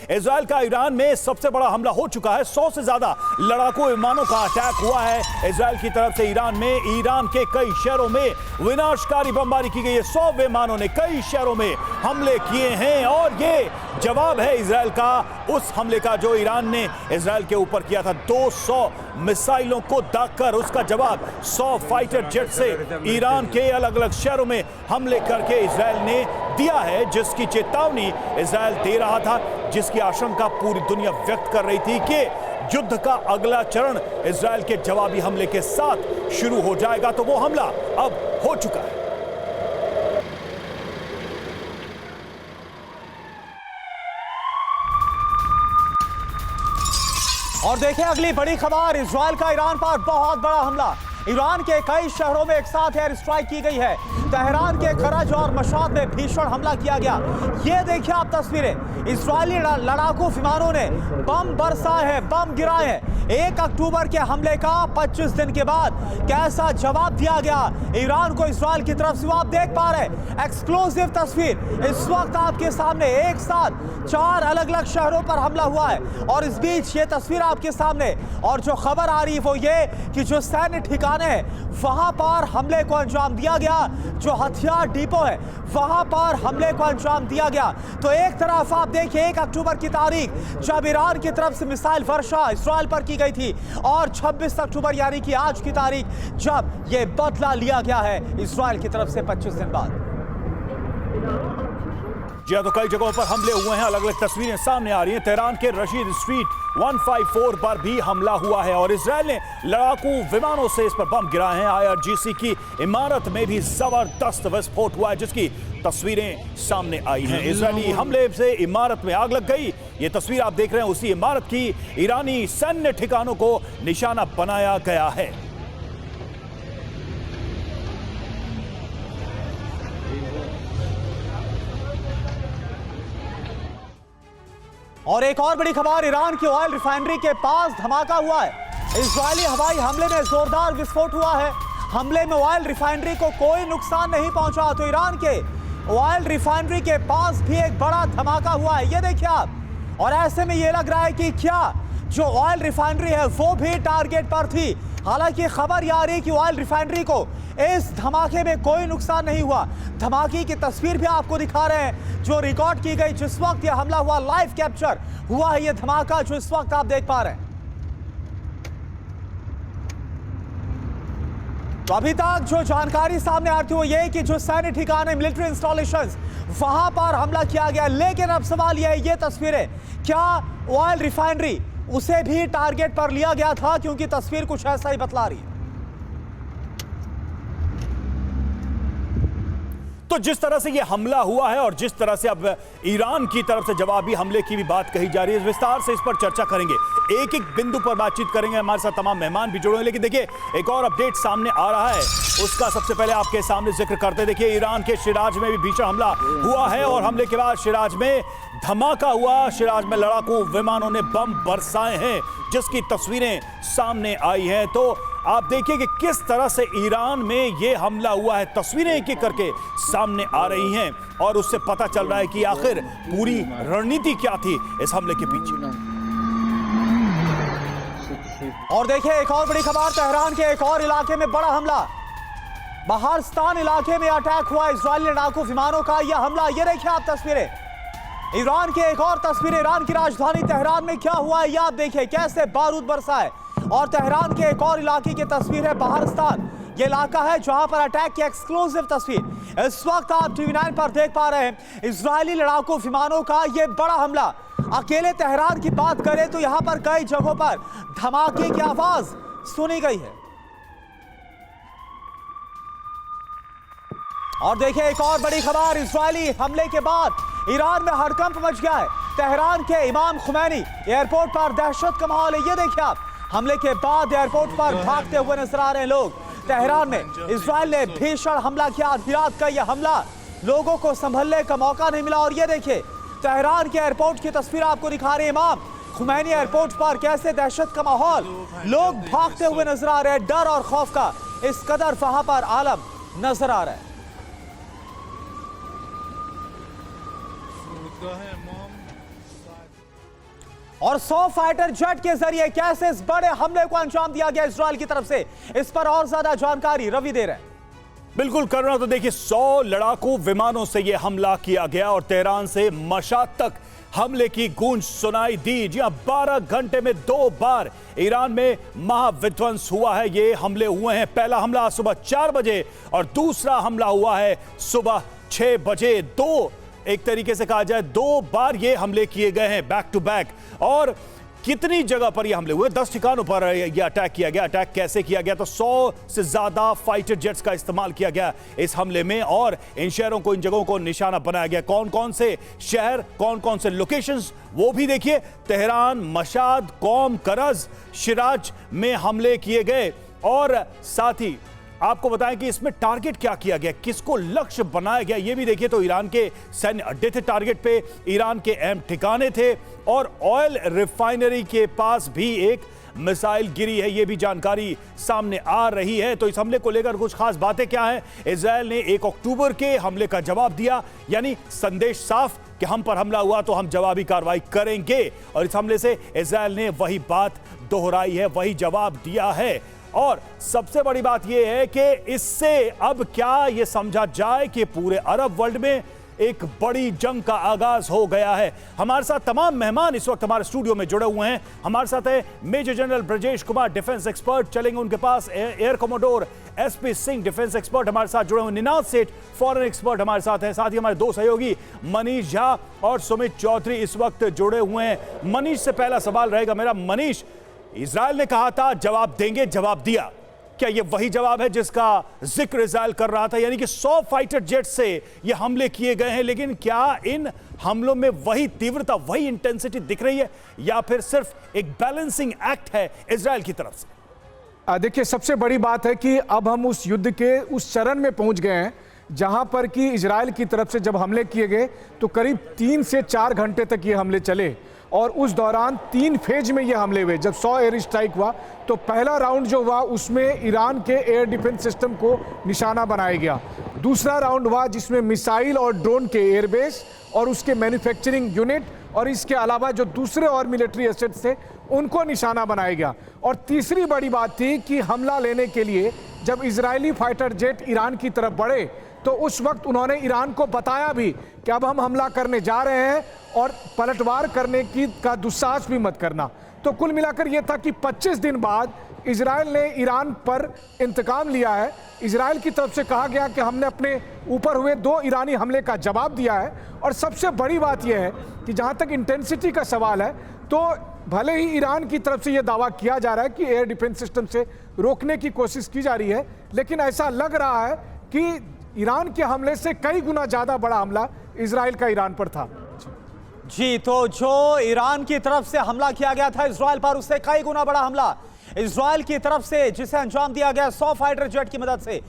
Israel का Iran में सबसे बड़ा हमला हो चुका है। 100 से ज्यादा लड़ाकू विमानों का अटैक हुआ है इजराइल की तरफ से ईरान में। ईरान के कई शहरों में विनाशकारी बमबारी की गई है। 100 विमानों ने कई शहरों में हमले किए हैं और ये जवाब है इजराइल का उस हमले का जो ईरान ने इजराइल के ऊपर किया था। 200 मिसाइलों को दागकर उसका जवाब 100 फाइटर जेट से ईरान के अलग अलग शहरों में हमले करके इजराइल ने दिया है, जिसकी चेतावनी इजराइल दे रहा था, जिसकी आशंका पूरी दुनिया व्यक्त कर रही थी कि युद्ध का अगला चरण इजराइल के जवाबी हमले के साथ शुरू हो जाएगा। तो वो हमला अब हो चुका है। और देखिए अगली बड़ी खबर, इजराइल का ईरान पर बहुत बड़ा हमला। ईरान के कई शहरों में एक साथ एयर स्ट्राइक की गई है। तेहरान के करज और मशाद में भीषण हमला किया गया। ये देखिए आप तस्वीरें, इजरायली लड़ाकू विमानों ने बम बरसाए हैं, बम गिराए हैं। 1 अक्टूबर के हमले का 25 दिन के बाद कैसा जवाब दिया गया ईरान को इजराइल की तरफ से, वो आप देख पा रहे हैं। एक्सक्लूसिव तस्वीर इस वक्त आपके सामने, एक साथ 4 अलग अलग शहरों पर हमला हुआ है और इस बीच ये तस्वीर आपके सामने। और जो खबर आ रही है वो ये कि जो सैन्य ठिकाने हैं वहां पर हमले को अंजाम दिया गया, जो हथियार डिपो है वहां पर हमले को अंजाम दिया गया। तो एक तरफ आप देखिए 1 अक्टूबर की तारीख जब ईरान की तरफ से मिसाइल वर्षा इजराइल पर की गई थी और 26 अक्टूबर यानी कि आज की तारीख जब यह बदला लिया गया है इजराइल की तरफ से 25 दिन बाद। जी हाँ, तो कई जगहों पर हमले हुए हैं, अलग अलग तस्वीरें सामने आ रही हैं। तेहरान के रशीद स्ट्रीट 154 पर भी हमला हुआ है और इजराइल ने लड़ाकू विमानों से इस पर बम गिराए हैं। IRGC की इमारत में भी जबरदस्त विस्फोट हुआ है, जिसकी तस्वीरें सामने आई हैं। इजरायली हमले से इमारत में आग लग गई। ये तस्वीर आप देख रहे हैं उसी इमारत की। ईरानी सैन्य ठिकानों को निशाना बनाया गया है। और एक और बड़ी खबर, ईरान की ऑयल रिफाइनरी के पास धमाका हुआ है। इजरायली हवाई हमले में जोरदार विस्फोट हुआ है। हमले में ऑयल रिफाइनरी को कोई नुकसान नहीं पहुंचा, तो ईरान के ऑयल रिफाइनरी के पास भी एक बड़ा धमाका हुआ है। ये देखिए आप। और ऐसे में ये लग रहा है कि क्या जो ऑयल रिफाइनरी है वो भी टारगेट पर थी। हालांकि खबर यह आ रही है कि ऑयल रिफाइनरी को इस धमाके में कोई नुकसान नहीं हुआ। धमाके की तस्वीर भी आपको दिखा रहे हैं जो रिकॉर्ड की गई जिस वक्त यह हमला हुआ। लाइव कैप्चर हुआ है यह धमाका जो इस वक्त आप देख पा रहे हैं। तो अभी तक जो जानकारी सामने आती है वो ये कि जो सैन्य ठिकाने, मिलिट्री इंस्टॉलेशंस, वहां पर हमला किया गया। लेकिन अब सवाल यह है, ये तस्वीरें, क्या ऑयल रिफाइनरी उसे भी टारगेट पर लिया गया था? क्योंकि तस्वीर कुछ ऐसा ही बतला रही है। तो जिस तरह से यह हमला हुआ है और जिस तरह से अब ईरान की तरफ से जवाबी हमले की भी बात कही जा रही है, विस्तार से इस पर चर्चा करेंगे, एक एक बिंदु पर बातचीत करेंगे। हमारे साथ तमाम मेहमान भी जुड़े हैं। लेकिन देखिए एक और अपडेट सामने आ रहा है, उसका सबसे पहले आपके सामने जिक्र करते। देखिए ईरान के शिराज में भी भीषण हमला हुआ है और हमले के बाद शिराज में धमाका हुआ। शिराज में लड़ाकू विमानों ने बम बरसाए हैं, जिसकी तस्वीरें सामने आई हैं। तो आप देखिए कि किस तरह से ईरान में यह हमला हुआ है। तस्वीरें एक एक करके सामने आ रही हैं और उससे पता चल रहा है कि आखिर पूरी रणनीति क्या थी इस हमले के पीछे। और देखिए एक और बड़ी खबर, तेहरान के एक और इलाके में बड़ा हमला। बहारस्तान इलाके में अटैक हुआ इजरायली लड़ाकू विमानों का यह हमला। ये देखिए आप तस्वीरें, ईरान की एक और तस्वीर, ईरान की राजधानी तेहरान में क्या हुआ है ये आप देखिए, कैसे बारूद बरसा है। और तेहरान के एक और इलाके की तस्वीर है बहारस्तान। ये इलाका है जहां पर अटैक की एक्सक्लूसिव तस्वीर इस वक्त आप TV9 पर देख पा रहे हैं। इजरायली लड़ाकू विमानों का यह बड़ा हमला। अकेले तेहरान की बात करें तो यहां पर कई जगहों पर धमाके की आवाज सुनी गई है। और देखिए एक और बड़ी खबर, इजरायली हमले के बाद ईरान में हड़कंप मच गया है। तेहरान के इमाम खुमैनी एयरपोर्ट पर दहशत का माहौल है। ये देखिए आप, हमले के बाद एयरपोर्ट पर भागते हुए नजर आ रहे हैं लोग। तेहरान में इजराइल ने भीषण हमला किया। आधी रात का यह हमला, लोगों को संभलने का मौका नहीं मिला। और ये देखिए तेहरान के एयरपोर्ट की तस्वीर आपको दिखा रहे हैं। इमाम खुमैनी एयरपोर्ट पर कैसे दहशत का माहौल, लोग भागते हुए नजर आ रहे हैं। डर और खौफ का इस कदर वहां पर आलम नजर आ रहा है। और 100 फाइटर जेट के जरिए कैसे इस बड़े हमले को अंजाम दिया गया इजराइल की तरफ से, इस पर और ज्यादा जानकारी रवि दे रहे हैं। बिल्कुल करुणा, तो देखिए 100 लड़ाकू विमानों से यह हमला किया गया और तेहरान से मशाद तक हमले की गूंज सुनाई दी। जी हां, 12 घंटे में 2 बार ईरान में महाविध्वंस हुआ है। ये हमले हुए हैं, पहला हमला सुबह 4 बजे और दूसरा हमला हुआ है सुबह 6 बजे। एक तरीके से कहा जाए 2 बार ये हमले किए गए हैं बैक टू बैक। और कितनी जगह पर ये हमले हुए? 10 ठिकानों पर ये अटैक किया गया। अटैक कैसे किया गया? तो 100 से ज्यादा फाइटर जेट्स का इस्तेमाल किया गया इस हमले में और इन शहरों को, इन जगहों को निशाना बनाया गया। कौन कौन से शहर, कौन कौन से लोकेशंस, वो भी देखिए। तेहरान, मशाद, कौम, करज, शिराज में हमले किए गए। और साथ ही आपको बताएं कि इसमें टारगेट क्या किया गया, किसको लक्ष्य बनाया गया, ये भी देखिए। तो ईरान के सैन्य अड्डे थे टारगेट पे, ईरान के अहम ठिकाने थे और ऑयल रिफाइनरी के पास भी एक मिसाइल गिरी है, ये भी जानकारी सामने आ रही है। तो इस हमले को लेकर कुछ खास बातें क्या हैं? इजरायल ने 1 अक्टूबर के हमले का जवाब दिया, यानी संदेश साफ कि हम पर हमला हुआ तो हम जवाबी कार्रवाई करेंगे। और इस हमले से इजरायल ने वही बात दोहराई है, वही जवाब दिया है। और सबसे बड़ी बात यह है कि इससे अब क्या यह समझा जाए कि पूरे अरब वर्ल्ड में एक बड़ी जंग का आगाज हो गया है। हमारे साथ तमाम मेहमान इस वक्त हमारे स्टूडियो में जुड़े हुए हैं। हमारे साथ है major general Brajesh Kumar, defence expert, चलेंगे उनके पास। Air commodore SP Singh, defence expert हमारे साथ जुड़े हुए। निनाद सेठ, फॉरेन एक्सपर्ट हमारे साथ हैं। साथ ही हमारे 2 सहयोगी मनीष झा और सुमित चौधरी इस वक्त जुड़े हुए हैं। मनीष से पहला सवाल रहेगा मेरा। मनीष, इजरायल ने कहा था जवाब देंगे, जवाब दिया, क्या यह वही जवाब है जिसका जिक्र इजरायल कर रहा था? यानी कि 100 फाइटर जेट से यह हमले किए गए हैं, लेकिन क्या इन हमलों में वही तीव्रता, वही इंटेंसिटी दिख रही है या फिर सिर्फ एक बैलेंसिंग एक्ट है इजरायल की तरफ से? देखिए, सबसे बड़ी बात है कि अब हम उस युद्ध के उस चरण में पहुंच गए हैं जहां पर कि इजरायल की तरफ से जब हमले किए गए तो करीब 3 से 4 घंटे तक ये हमले चले और उस दौरान 3 फेज में ये हमले हुए। जब 100 एयर स्ट्राइक हुआ तो पहला राउंड जो हुआ उसमें ईरान के एयर डिफेंस सिस्टम को निशाना बनाया गया। दूसरा राउंड हुआ जिसमें मिसाइल और ड्रोन के एयरबेस और उसके मैन्युफैक्चरिंग यूनिट और इसके अलावा जो दूसरे और मिलिट्री एसेट्स थे उनको निशाना बनाया गया। और तीसरी बड़ी बात थी कि हमला लेने के लिए जब इजरायली फाइटर जेट ईरान की तरफ बढ़े तो उस वक्त उन्होंने ईरान को बताया भी कि अब हम हमला करने जा रहे हैं और पलटवार करने का दुस्साहस भी मत करना। तो कुल मिलाकर यह था कि 25 दिन बाद इजरायल ने ईरान पर इंतकाम लिया है। इजरायल की तरफ से कहा गया कि हमने अपने ऊपर हुए 2 ईरानी हमले का जवाब दिया है। और सबसे बड़ी बात यह है कि जहां तक इंटेंसिटी का सवाल है तो भले ही ईरान की तरफ से यह दावा किया जा रहा है कि एयर डिफेंस सिस्टम से रोकने की कोशिश की जा रही है, लेकिन ऐसा लग रहा है कि ईरान के हमले से कई गुना ज्यादा बड़ा हमला इजरायल का ईरान पर था। जी, तो जो ईरान की तरफ से हमला किया गया था इजरायल पर, उससे कई गुना बड़ा हमला इजरायल की तरफ से जिसे अंजाम दिया गया 100 फाइटर जेट की मदद से।